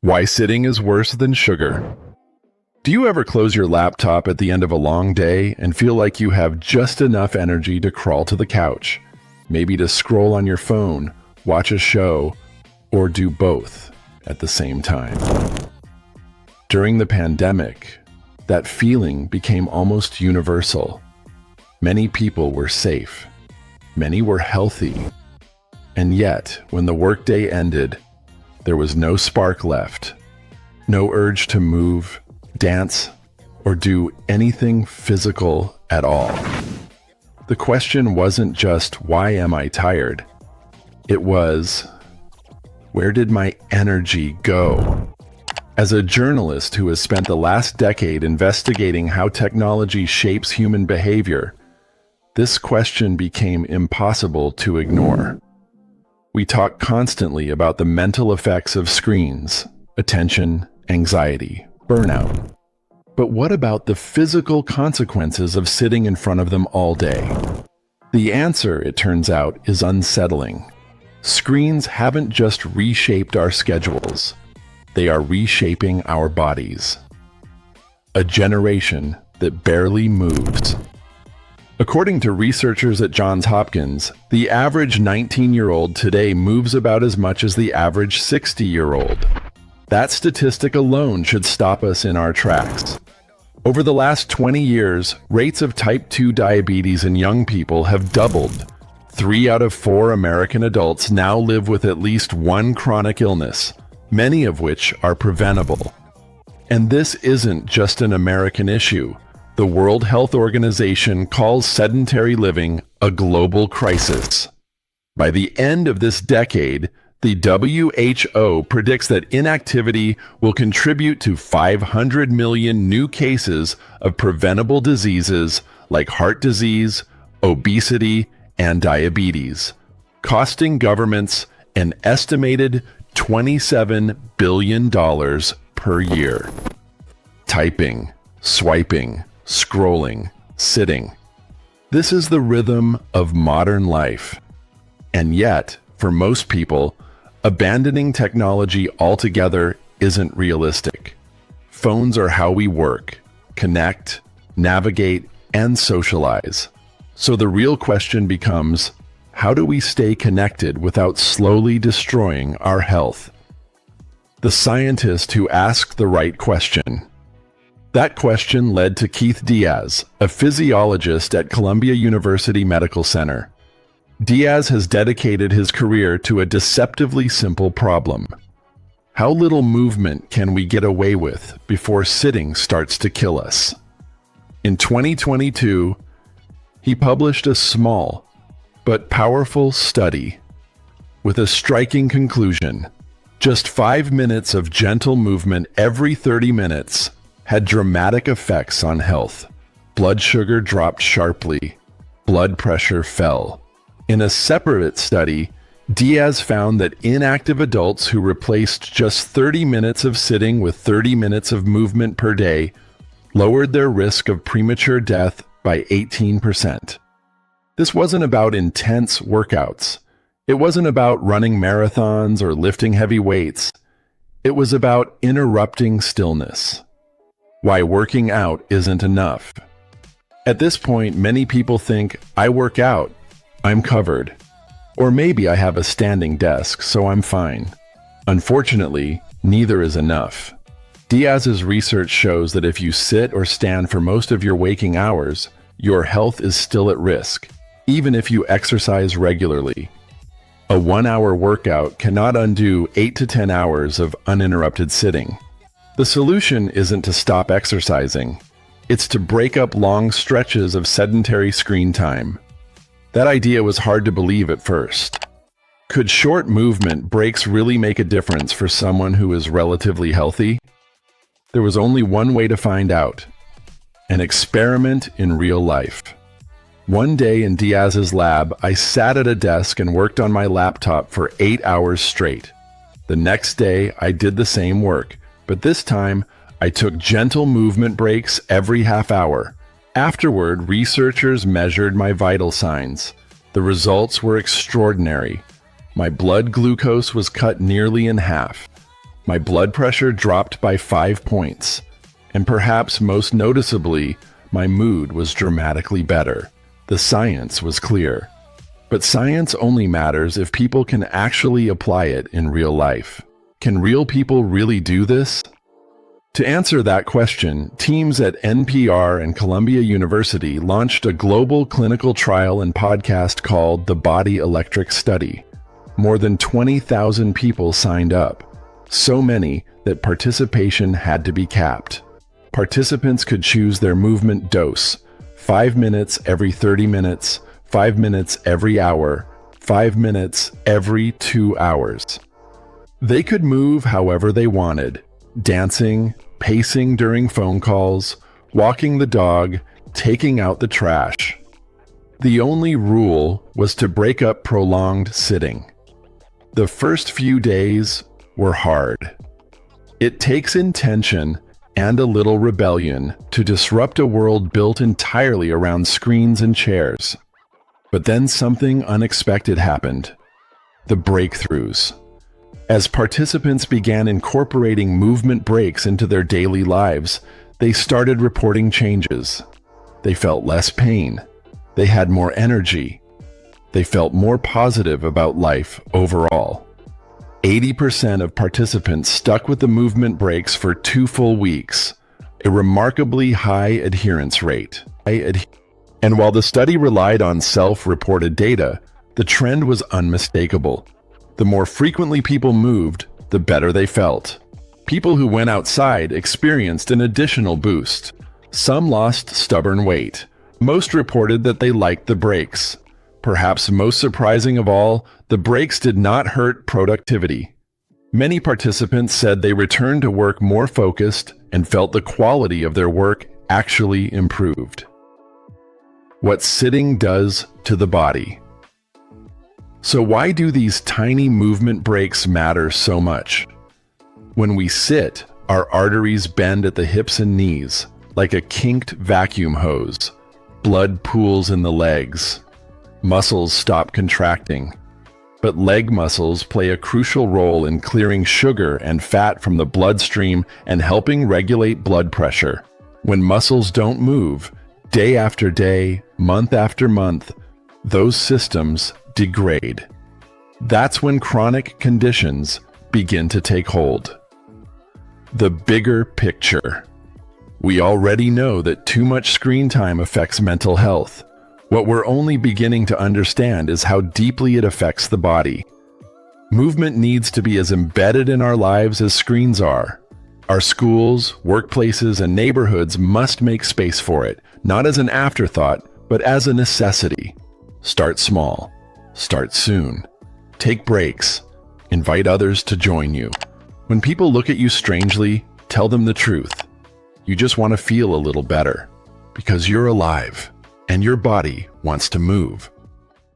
Why sitting is worse than sugar. Do you ever close your laptop at the end of a long day and feel like you have just enough energy to crawl to the couch, maybe to scroll on your phone, watch a show, or do both at the same time? During the pandemic, that feeling became almost universal. Many people were safe. Many were healthy. And yet, when the workday ended, there was no spark left, no urge to move, dance, or do anything physical at all. The question wasn't just, why am I tired? It was, where did my energy go? As a journalist who has spent the last decade investigating how technology shapes human behavior, this question became impossible to ignore. We talk constantly about the mental effects of screens, attention, anxiety, burnout. But what about the physical consequences of sitting in front of them all day? The answer, it turns out, is unsettling. Screens haven't just reshaped our schedules. They are reshaping our bodies. A generation that barely moves. According to researchers at Johns Hopkins, the average 19-year-old today moves about as much as the average 60-year-old. That statistic alone should stop us in our tracks. Over the last 20 years, rates of type 2 diabetes in young people have doubled. 3 out of 4 American adults now live with at least one chronic illness, many of which are preventable. And this isn't just an American issue. The World Health Organization calls sedentary living a global crisis. By the end of this decade, the WHO predicts that inactivity will contribute to 500 million new cases of preventable diseases like heart disease, obesity, and diabetes, costing governments an estimated $27 billion per year. Typing, swiping, scrolling, sitting. This is the rhythm of modern life. And yet, for most people, abandoning technology altogether isn't realistic. Phones are how we work, connect, navigate, and socialize. So the real question becomes, how do we stay connected without slowly destroying our health? The scientist who asked the right question. That question led to Keith Diaz, a physiologist at Columbia University Medical Center. Diaz has dedicated his career to a deceptively simple problem. How little movement can we get away with before sitting starts to kill us? In 2022, he published a small but powerful study with a striking conclusion. Just 5 minutes of gentle movement every 30 minutes had dramatic effects on health. Blood sugar dropped sharply. Blood pressure fell. In a separate study, Diaz found that inactive adults who replaced just 30 minutes of sitting with 30 minutes of movement per day lowered their risk of premature death by 18%. This wasn't about intense workouts. It wasn't about running marathons or lifting heavy weights. It was about interrupting stillness. Why working out isn't enough. At this point, many people think, I work out, I'm covered. Or maybe I have a standing desk, so I'm fine. Unfortunately, neither is enough. Diaz's research shows that if you sit or stand for most of your waking hours, your health is still at risk, even if you exercise regularly. A 1-hour workout cannot undo 8 to 10 hours of uninterrupted sitting. The solution isn't to stop exercising. It's to break up long stretches of sedentary screen time. That idea was hard to believe at first. Could short movement breaks really make a difference for someone who is relatively healthy? There was only one way to find out. An experiment in real life. One day in Diaz's lab, I sat at a desk and worked on my laptop for 8 hours straight. The next day, I did the same work, but this time, I took gentle movement breaks every half hour. Afterward, researchers measured my vital signs. The results were extraordinary. My blood glucose was cut nearly in half. My blood pressure dropped by 5 points, and perhaps most noticeably, my mood was dramatically better. The science was clear. But science only matters if people can actually apply it in real life. Can real people really do this? To answer that question, teams at NPR and Columbia University launched a global clinical trial and podcast called the Body Electric Study. More than 20,000 people signed up, so many that participation had to be capped. Participants could choose their movement dose, 5 minutes every 30 minutes, 5 minutes every hour, 5 minutes every 2 hours. They could move however they wanted, dancing, pacing during phone calls, walking the dog, taking out the trash. The only rule was to break up prolonged sitting. The first few days were hard. It takes intention and a little rebellion to disrupt a world built entirely around screens and chairs. But then something unexpected happened. The breakthroughs. As participants began incorporating movement breaks into their daily lives, they started reporting changes. They felt less pain. They had more energy. They felt more positive about life overall. 80% of participants stuck with the movement breaks for 2 full weeks, a remarkably high adherence rate. And while the study relied on self-reported data, the trend was unmistakable. The more frequently people moved, the better they felt. People who went outside experienced an additional boost. Some lost stubborn weight. Most reported that they liked the breaks. Perhaps most surprising of all, the breaks did not hurt productivity. Many participants said they returned to work more focused and felt the quality of their work actually improved. What sitting does to the body. So why do these tiny movement breaks matter so much? When we sit, our arteries bend at the hips and knees, like a kinked vacuum hose. Blood pools in the legs. Muscles stop contracting. But leg muscles play a crucial role in clearing sugar and fat from the bloodstream and helping regulate blood pressure. When muscles don't move, day after day, month after month, those systems degrade. That's when chronic conditions begin to take hold. The bigger picture. We already know that too much screen time affects mental health. What we're only beginning to understand is how deeply it affects the body. Movement needs to be as embedded in our lives as screens are. Our schools, workplaces, and neighborhoods must make space for it, not as an afterthought, but as a necessity. Start small. Start soon. Take breaks. Invite others to join you. When people look at you strangely, tell them the truth. You just want to feel a little better, because you're alive, and your body wants to move.